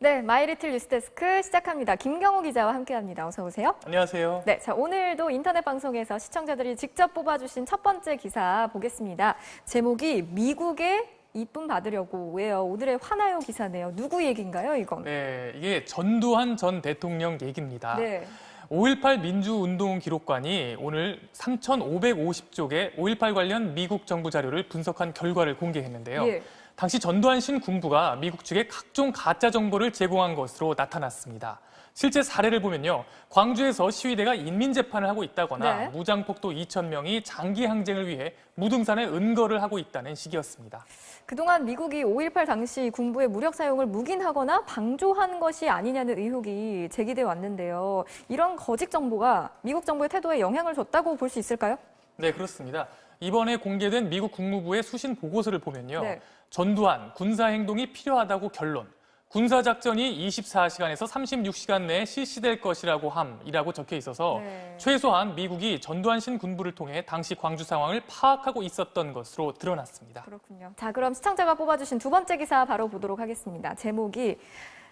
네, 마이리틀 뉴스데스크 시작합니다. 김경호 기자와 함께합니다. 어서 오세요. 안녕하세요. 네, 자 오늘도 인터넷 방송에서 시청자들이 직접 뽑아주신 첫 번째 기사 보겠습니다. 제목이 미국의 이쁨 받으려고 왜요? 오늘의 화나요 기사네요. 누구 얘기인가요, 이건? 네, 이게 전두환 전 대통령 얘기입니다. 네. 5.18 민주운동 기록관이 오늘 3,550쪽의 5.18 관련 미국 정부 자료를 분석한 결과를 공개했는데요. 예. 당시 전두환 신군부가 미국 측에 각종 가짜 정보를 제공한 것으로 나타났습니다. 실제 사례를 보면요. 광주에서 시위대가 인민재판을 하고 있다거나 네. 무장폭도 2,000명이 장기 항쟁을 위해 무등산에 은거를 하고 있다는 식이었습니다. 그동안 미국이 5.18 당시 군부의 무력 사용을 묵인하거나 방조한 것이 아니냐는 의혹이 제기돼 왔는데요. 이런 거짓 정보가 미국 정부의 태도에 영향을 줬다고 볼 수 있을까요? 네, 그렇습니다. 이번에 공개된 미국 국무부의 수신 보고서를 보면요. 네. 전두환 군사행동이 필요하다고 결론, 군사작전이 24시간에서 36시간 내에 실시될 것이라고 함이라고 적혀 있어서 네. 최소한 미국이 전두환 신군부를 통해 당시 광주 상황을 파악하고 있었던 것으로 드러났습니다. 그렇군요. 자, 그럼 시청자가 뽑아주신 두 번째 기사 바로 보도록 하겠습니다. 제목이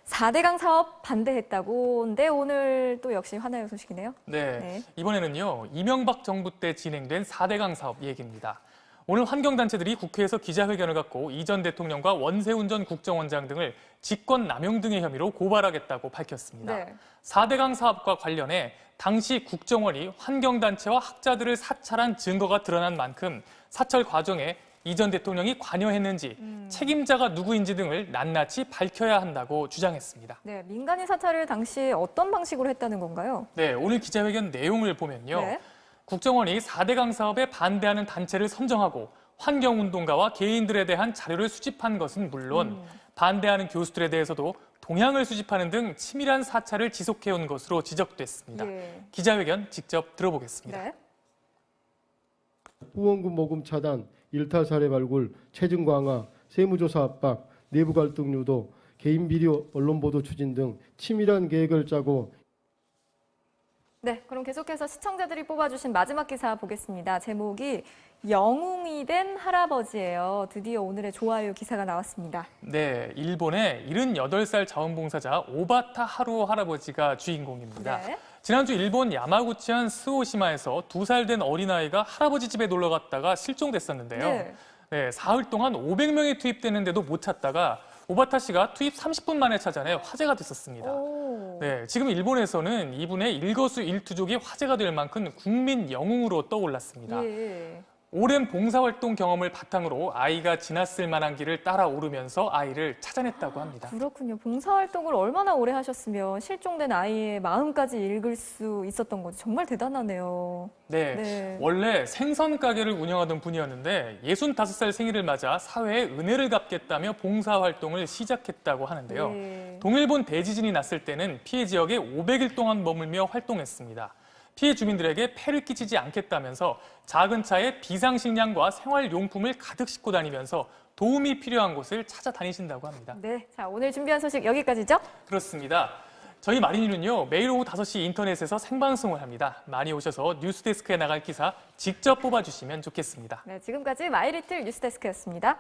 4대강 사업 반대했다고. 근데 오늘 또 역시 화나요 소식이네요. 네, 이번에는요. 이명박 정부 때 진행된 4대강 사업 얘기입니다. 오늘 환경단체들이 국회에서 기자회견을 갖고 이 전 대통령과 원세훈 전 국정원장 등을 직권 남용 등의 혐의로 고발하겠다고 밝혔습니다. 네. 4대강 사업과 관련해 당시 국정원이 환경단체와 학자들을 사찰한 증거가 드러난 만큼 사찰 과정에 이 전 대통령이 관여했는지 책임자가 누구인지 등을 낱낱이 밝혀야 한다고 주장했습니다. 네, 민간인 사찰을 당시 어떤 방식으로 했다는 건가요? 네, 오늘 기자회견 내용을 보면요. 네. 국정원이 4대강 사업에 반대하는 단체를 선정하고 환경운동가와 개인들에 대한 자료를 수집한 것은 물론 반대하는 교수들에 대해서도 동향을 수집하는 등 치밀한 사찰을 지속해온 것으로 지적됐습니다. 예. 기자회견 직접 들어보겠습니다. 네. 후원금 모금 차단, 일타 사례 발굴, 체증 강화, 세무조사 압박, 내부 갈등 유도, 개인 비리 언론 보도 추진 등 치밀한 계획을 짜고 네, 그럼 계속해서 시청자들이 뽑아주신 마지막 기사 보겠습니다. 제목이 영웅이 된 할아버지예요. 드디어 오늘의 좋아요 기사가 나왔습니다. 네, 일본의 78살 자원봉사자 오바타 하루오 할아버지가 주인공입니다. 네. 지난주 일본 야마구치현 스오시마에서 2살 된 어린아이가 할아버지 집에 놀러 갔다가 실종됐었는데요. 네, 사흘 동안 500명이 투입됐는데도 못 찾다가 오바타 씨가 투입 30분 만에 찾아내 화제가 됐었습니다. 네, 지금 일본에서는 이분의 일거수일투족이 화제가 될 만큼 국민 영웅으로 떠올랐습니다. 예. 오랜 봉사활동 경험을 바탕으로 아이가 지났을 만한 길을 따라 오르면서 아이를 찾아냈다고 합니다. 그렇군요. 봉사활동을 얼마나 오래 하셨으면 실종된 아이의 마음까지 읽을 수 있었던 거지. 정말 대단하네요. 네, 원래 생선 가게를 운영하던 분이었는데 65살 생일을 맞아 사회에 은혜를 갚겠다며 봉사활동을 시작했다고 하는데요. 네. 동일본 대지진이 났을 때는 피해 지역에 500일 동안 머물며 활동했습니다. 피해 주민들에게 폐를 끼치지 않겠다면서 작은 차에 비상식량과 생활용품을 가득 싣고 다니면서 도움이 필요한 곳을 찾아다니신다고 합니다. 네, 자 오늘 준비한 소식 여기까지죠? 그렇습니다. 저희 마린이는요, 매일 오후 5시 인터넷에서 생방송을 합니다. 많이 오셔서 뉴스데스크에 나갈 기사 직접 뽑아주시면 좋겠습니다. 네, 지금까지 마이리틀 뉴스데스크였습니다.